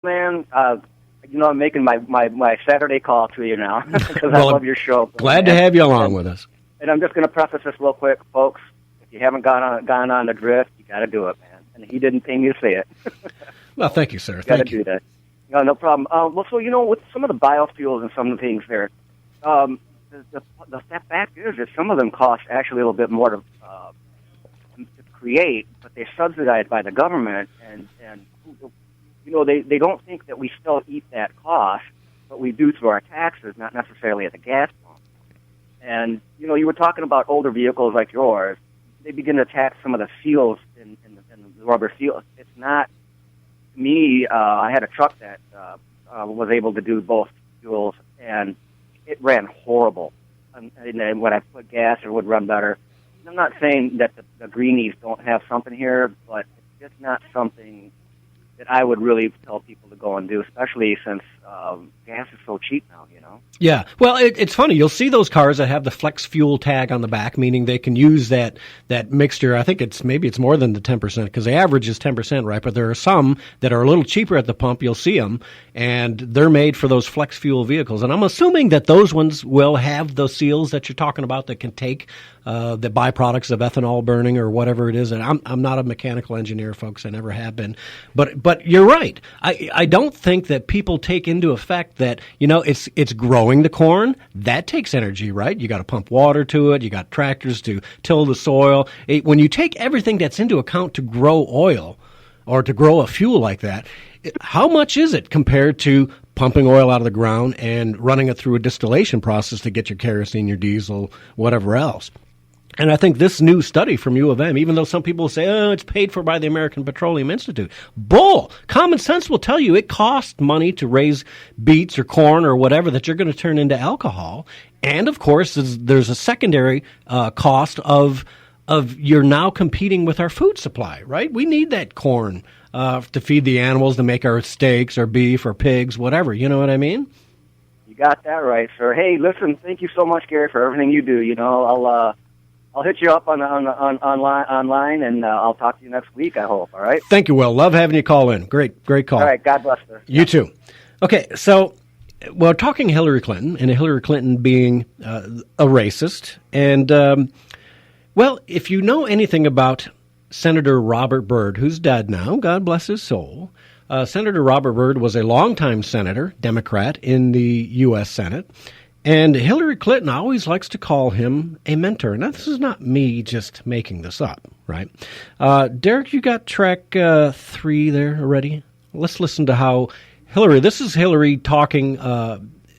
Man, I'm making my Saturday call to you now because I love your show. Glad to have you along with us. And I'm just going to preface this real quick, folks. If you haven't gone on the drift, you got to do it, man. And he didn't pay me to say it. Well, thank you, sir. You got to do that. No problem. So with some of the biofuels and some of the things there, the fact is that some of them cost actually a little bit more to create, but they're subsidized by the government, and they don't think that we still eat that cost, but we do through our taxes, not necessarily at the gas pump. And you were talking about older vehicles like yours. They begin to tax some of the seals in the rubber seals. It's not me. I had a truck that was able to do both fuels, and it ran horrible. And when I put gas, it would run better. I'm not saying that the greenies don't have something here, but it's just not something that I would really tell people to go and do, especially since gas is so cheap now, Yeah. Well, it's funny. You'll see those cars that have the flex fuel tag on the back, meaning they can use that mixture. I think it's more than the 10% because the average is 10%, right? But there are some that are a little cheaper at the pump. You'll see them, and they're made for those flex fuel vehicles. And I'm assuming that those ones will have those seals that you're talking about that can take the byproducts of ethanol burning or whatever it is. And I'm not a mechanical engineer, folks. I never have been. But you're right. I don't think that people take into effect that, it's growing the corn. That takes energy, right? You got to pump water to it. You got tractors to till the soil. When you take everything that's into account to grow oil or to grow a fuel like that, how much is it compared to pumping oil out of the ground and running it through a distillation process to get your kerosene, your diesel, whatever else? And I think this new study from U of M, even though some people say, it's paid for by the American Petroleum Institute, bull. Common sense will tell you it costs money to raise beets or corn or whatever that you're going to turn into alcohol. And, of course, there's a secondary cost of you're now competing with our food supply, right? We need that corn to feed the animals, to make our steaks or beef or pigs, whatever. You know what I mean? You got that right, sir. Hey, listen, thank you so much, Gary, for everything you do. I'll hit you up on online, and I'll talk to you next week, I hope, all right? Thank you, Will. Love having you call in. Great call. All right, God bless, sir. You too. Okay, so we're talking Hillary Clinton, and Hillary Clinton being a racist. And, if you know anything about Senator Robert Byrd, who's dead now, God bless his soul, Senator Robert Byrd was a longtime senator, Democrat, in the U.S. Senate. And Hillary Clinton always likes to call him a mentor. Now, this is not me just making this up, right? Derek, you got track 3 there already? Let's listen to how this is Hillary talking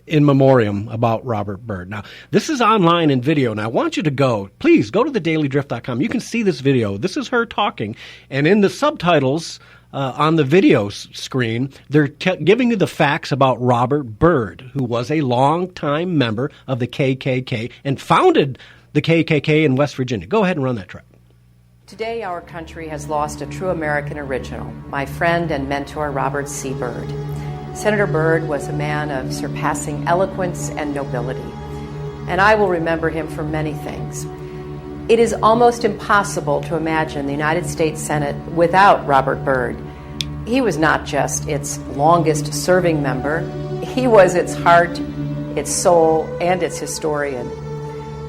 in memoriam about Robert Byrd. Now, this is online in video, and I want you to please go to thedailydrift.com. You can see this video. This is her talking, and in the subtitles on the video screen, they're giving you the facts about Robert Byrd, who was a longtime member of the KKK and founded the KKK in West Virginia. Go ahead and run that track. Today, our country has lost a true American original, my friend and mentor, Robert C. Byrd. Senator Byrd was a man of surpassing eloquence and nobility, and I will remember him for many things. It is almost impossible to imagine the United States Senate without Robert Byrd. He was not just its longest serving member, he was its heart, its soul, and its historian.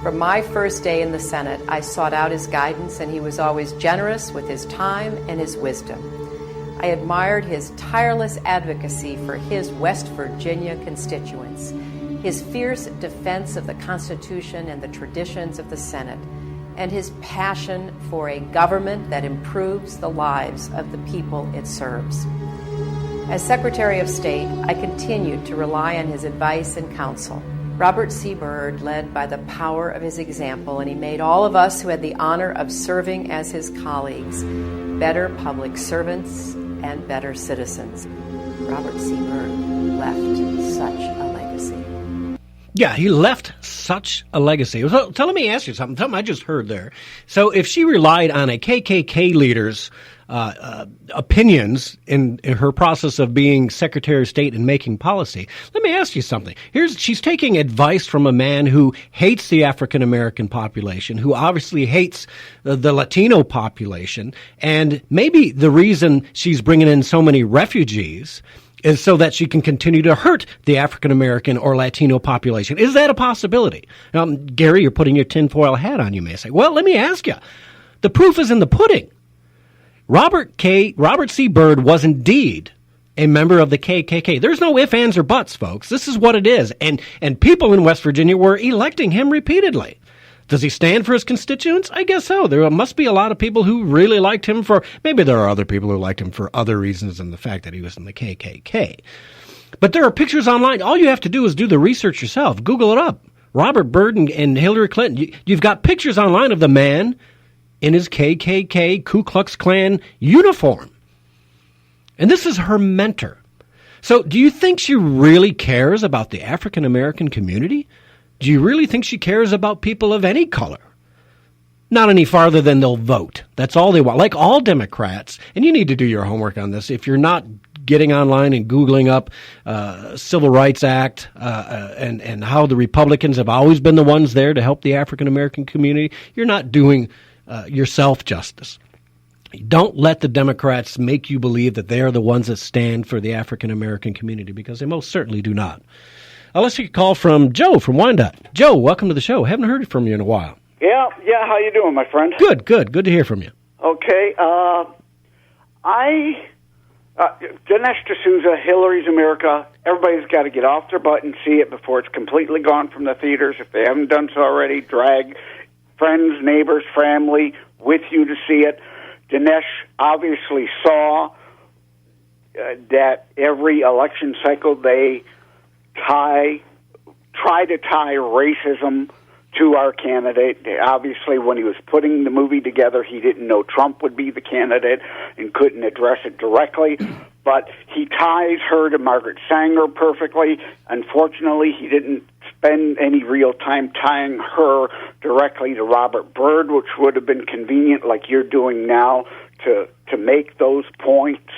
From my first day in the Senate, I sought out his guidance, and he was always generous with his time and his wisdom. I admired his tireless advocacy for his West Virginia constituents, his fierce defense of the Constitution and the traditions of the Senate, and his passion for a government that improves the lives of the people it serves. As Secretary of State, I continued to rely on his advice and counsel. Robert C. Byrd led by the power of his example, and he made all of us who had the honor of serving as his colleagues better public servants and better citizens. Robert C. Byrd left such a legacy. Yeah, he left such a legacy. So let me ask you something I just heard there. So if she relied on a KKK leader's opinions in her process of being Secretary of State and making policy, let me ask you something. She's taking advice from a man who hates the African American population, who obviously hates the Latino population, and maybe the reason she's bringing in so many refugees is so that she can continue to hurt the African American or Latino population. Is that a possibility? Gary, you're putting your tinfoil hat on, you may say. Well, let me ask you. The proof is in the pudding. Robert C. Byrd was indeed a member of the KKK. There's no ifs, ands, or buts, folks. This is what it is. And people in West Virginia were electing him repeatedly. Does he stand for his constituents? I guess so. There must be a lot of people who really liked him for, maybe there are other people who liked him for other reasons than the fact that he was in the KKK. But there are pictures online. All you have to do is do the research yourself. Google it up. Robert Byrd and Hillary Clinton. You've got pictures online of the man in his KKK, Ku Klux Klan uniform. And this is her mentor. So do you think she really cares about the African American community? Do you really think she cares about people of any color? Not any farther than they'll vote. That's all they want. Like all Democrats, and you need to do your homework on this. If you're not getting online and Googling up Civil Rights Act and how the Republicans have always been the ones there to help the African American community, you're not doing yourself justice. Don't let the Democrats make you believe that they are the ones that stand for the African American community, because they most certainly do not. Let's take a call from Joe from Wyandotte. Joe, welcome to the show. Haven't heard from you in a while. Yeah. How you doing, my friend? Good to hear from you. Okay. Dinesh D'Souza, Hillary's America. Everybody's got to get off their butt and see it before it's completely gone from the theaters. If they haven't done so already, drag friends, neighbors, family with you to see it. Dinesh obviously saw that every election cycle they try to tie racism to our candidate. Obviously, when he was putting the movie together, he didn't know Trump would be the candidate and couldn't address it directly. But he ties her to Margaret Sanger perfectly. Unfortunately, he didn't spend any real time tying her directly to Robert Byrd, which would have been convenient, like you're doing now, to make those points.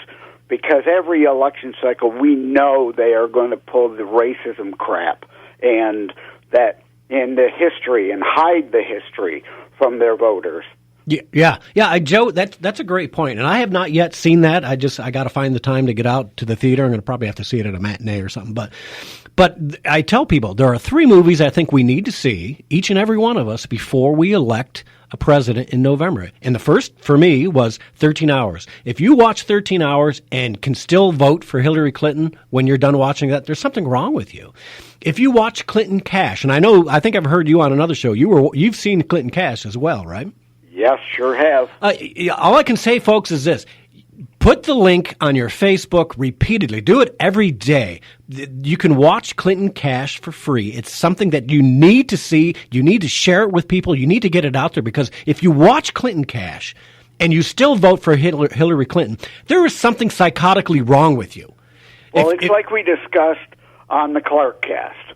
Because every election cycle, we know they are going to pull the racism crap and that in the history and hide the history from their voters. Yeah, Joe, that's a great point, and I have not yet seen that. I got to find the time to get out to the theater. I'm going to probably have to see it at a matinee or something. But I tell people there are 3 movies I think we need to see, each and every one of us, before we elect a president in November. And the first, for me, was 13 Hours. If you watch 13 Hours and can still vote for Hillary Clinton when you're done watching that, there's something wrong with you. If you watch Clinton Cash, and I think I've heard you on another show, you've seen Clinton Cash as well, right? Yes, sure have. All I can say, folks, is this. Put the link on your Facebook repeatedly. Do it every day. You can watch Clinton Cash for free. It's something that you need to see. You need to share it with people. You need to get it out there, because if you watch Clinton Cash and you still vote for Hillary Clinton, there is something psychotically wrong with you. Well, it's like we discussed on the Clark cast.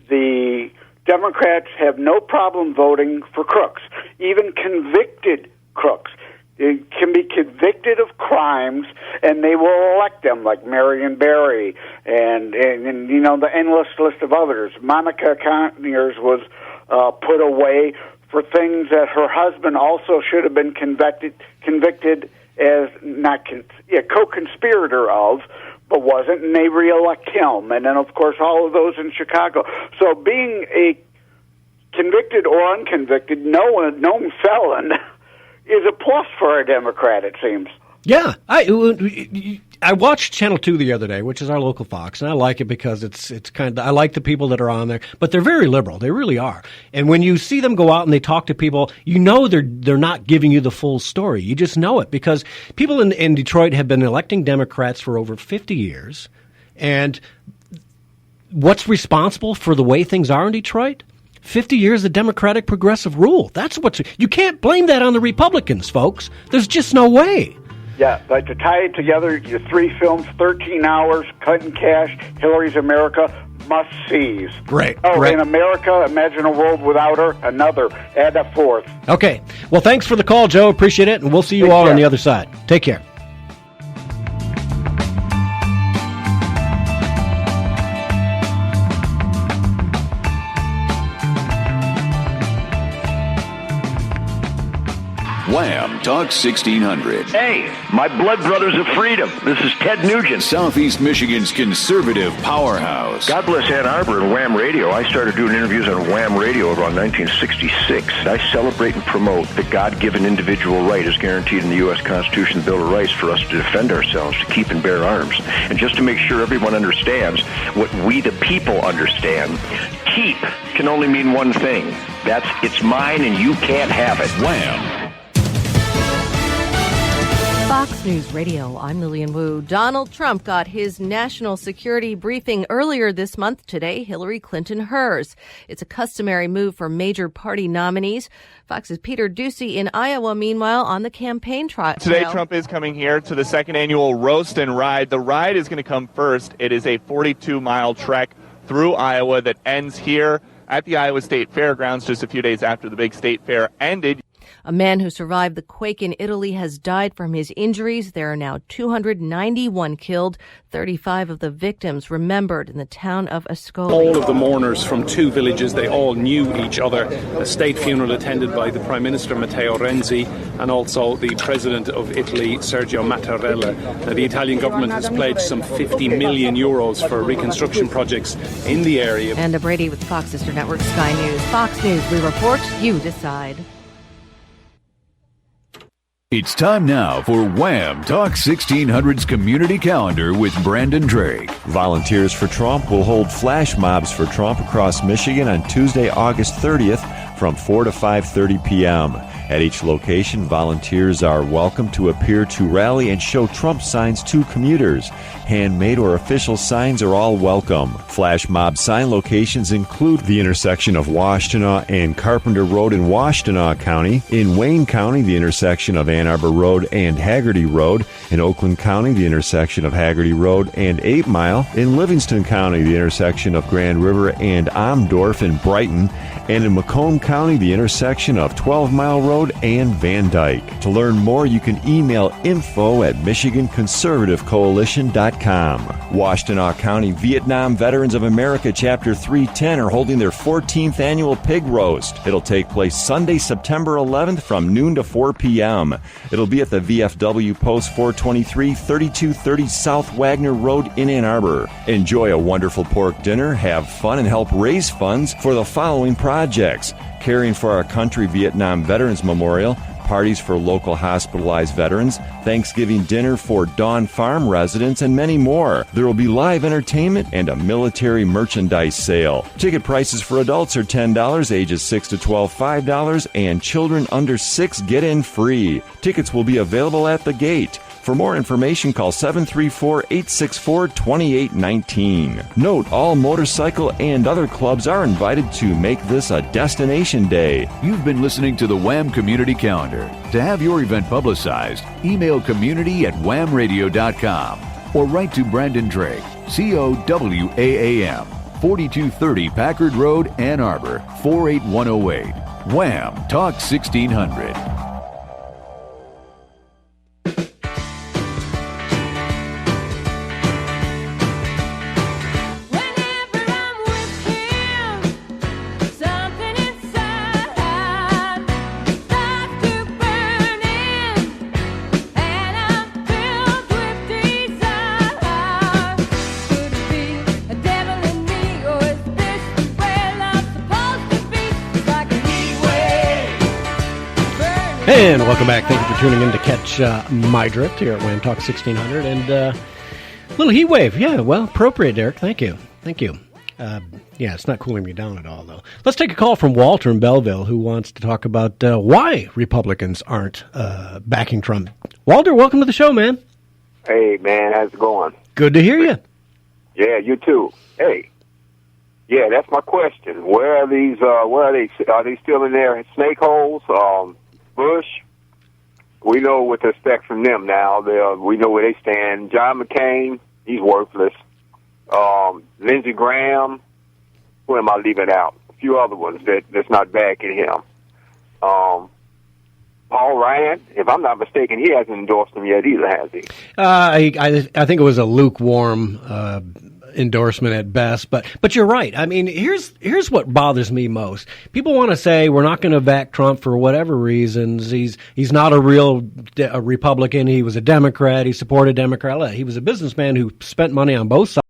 The Democrats have no problem voting for crooks, even convicted crooks. They can be convicted of crimes, and they will elect them, like Marion Barry and you know, the endless list of others. Monica Conyers was put away for things that her husband also should have been convicted as co-conspirator of, but wasn't, and they reelect him. And then, of course, all of those in Chicago. So being a convicted or unconvicted, known felon is a plus for a Democrat, it seems. Yeah. I watched Channel 2 the other day, which is our local Fox, and I like it because it's kind of, I like the people that are on there, but they're very liberal. They really are. And when you see them go out and they talk to people, you know they're not giving you the full story. You just know it, because people in Detroit have been electing Democrats for over 50 years. And what's responsible for the way things are in Detroit? 50 years of Democratic progressive rule. You can't blame that on the Republicans, folks. There's just no way. Yeah, but to tie it together, your 3 films, 13 Hours, Cutting Cash, Hillary's America, must-sees. Great. In America, Imagine a World Without Her, another. Add a 4th. Okay. Well, thanks for the call, Joe. Appreciate it, and we'll see you all on the other side. Take care. Wham! Talk 1600. Hey, my blood brothers of freedom. This is Ted Nugent. Southeast Michigan's conservative powerhouse. God bless Ann Arbor and Wham Radio. I started doing interviews on Wham Radio around 1966. I celebrate and promote the God-given individual right as guaranteed in the U.S. Constitution, the Bill of Rights, for us to defend ourselves, to keep and bear arms. And just to make sure everyone understands what we the people understand, keep can only mean one thing. That's it's mine and you can't have it. Wham! Fox News Radio, I'm Lillian Wu. Donald Trump got his national security briefing earlier this month. Today, Hillary Clinton hers. It's a customary move for major party nominees. Fox's Peter Ducey in Iowa, meanwhile, on the campaign trail. Today, Trump is coming here to the second annual Roast and Ride. The ride is going to come first. It is a 42-mile trek through Iowa that ends here at the Iowa State Fairgrounds just a few days after the big state fair ended. A man who survived the quake in Italy has died from his injuries. There are now 291 killed, 35 of the victims remembered in the town of Ascoli. All of the mourners from two villages, they all knew each other. A state funeral attended by the Prime Minister Matteo Renzi and also the President of Italy, Sergio Mattarella. Now, the Italian government has pledged some 50 million euros for reconstruction projects in the area. And Brady with Fox Sister Network Sky News. Fox News, we report, you decide. It's time now for Wham! Talk 1600's Community Calendar with Brandon Drake. Volunteers for Trump will hold flash mobs for Trump across Michigan on Tuesday, August 30th from 4 to 5:30 p.m. At each location, volunteers are welcome to appear to rally and show Trump signs to commuters. Handmade or official signs are all welcome. Flash mob sign locations include the intersection of Washtenaw and Carpenter Road in Washtenaw County. In Wayne County, the intersection of Ann Arbor Road and Hagerty Road. In Oakland County, the intersection of Hagerty Road and 8 Mile. In Livingston County, the intersection of Grand River and Amdorf in Brighton. And in Macomb County, the intersection of 12 Mile Road and Van Dyke. To learn more, you can email info@MichiganConservativeCoalition.com. Washtenaw County Vietnam Veterans of America Chapter 310 are holding their 14th annual pig roast. It'll take place Sunday, September 11th from noon to 4 p.m. It'll be at the VFW Post 423, 3230 South Wagner Road in Ann Arbor. Enjoy a wonderful pork dinner, have fun, and help raise funds for the following projects: Caring for Our Country Vietnam Veterans Memorial, parties for local hospitalized veterans, Thanksgiving dinner for Dawn Farm residents, and many more. There will be live entertainment and a military merchandise sale. Ticket prices for adults are $10, ages 6 to 12 $5, and children under 6 get in free. Tickets will be available at the gate. For more information, call 734-864-2819. Note, all motorcycle and other clubs are invited to make this a destination day. You've been listening to the Wham! Community Calendar. To have your event publicized, email community@whamradio.com or write to Brandon Drake, COWAAM, 4230 Packard Road, Ann Arbor, 48108. Wham! Talk 1600. And welcome back. Thank you for tuning in to catch my drift here at Wham Talk 1600. And little heat wave. Yeah, well, appropriate, Derek. Thank you. Thank you. Yeah, it's not cooling me down at all, though. Let's take a call from Walter in Belleville, who wants to talk about why Republicans aren't backing Trump. Walter, welcome to the show, man. Hey, man, how's it going? Good to hear you. Yeah, you too. Hey. Yeah, that's my question. Where are these, where are they? Are they still in their snake holes? Bush, we know what to expect from them now. We know where they stand. John McCain, he's worthless. Lindsey Graham, who am I leaving out? A few other ones that's not backing him. Paul Ryan, if I'm not mistaken, he hasn't endorsed him yet either, has he? I think it was a lukewarm endorsement at best. But you're right. I mean, here's what bothers me most. People want to say we're not going to back Trump for whatever reasons. He's not a real Republican. He was a Democrat. He supported Democrat. He was a businessman who spent money on both sides.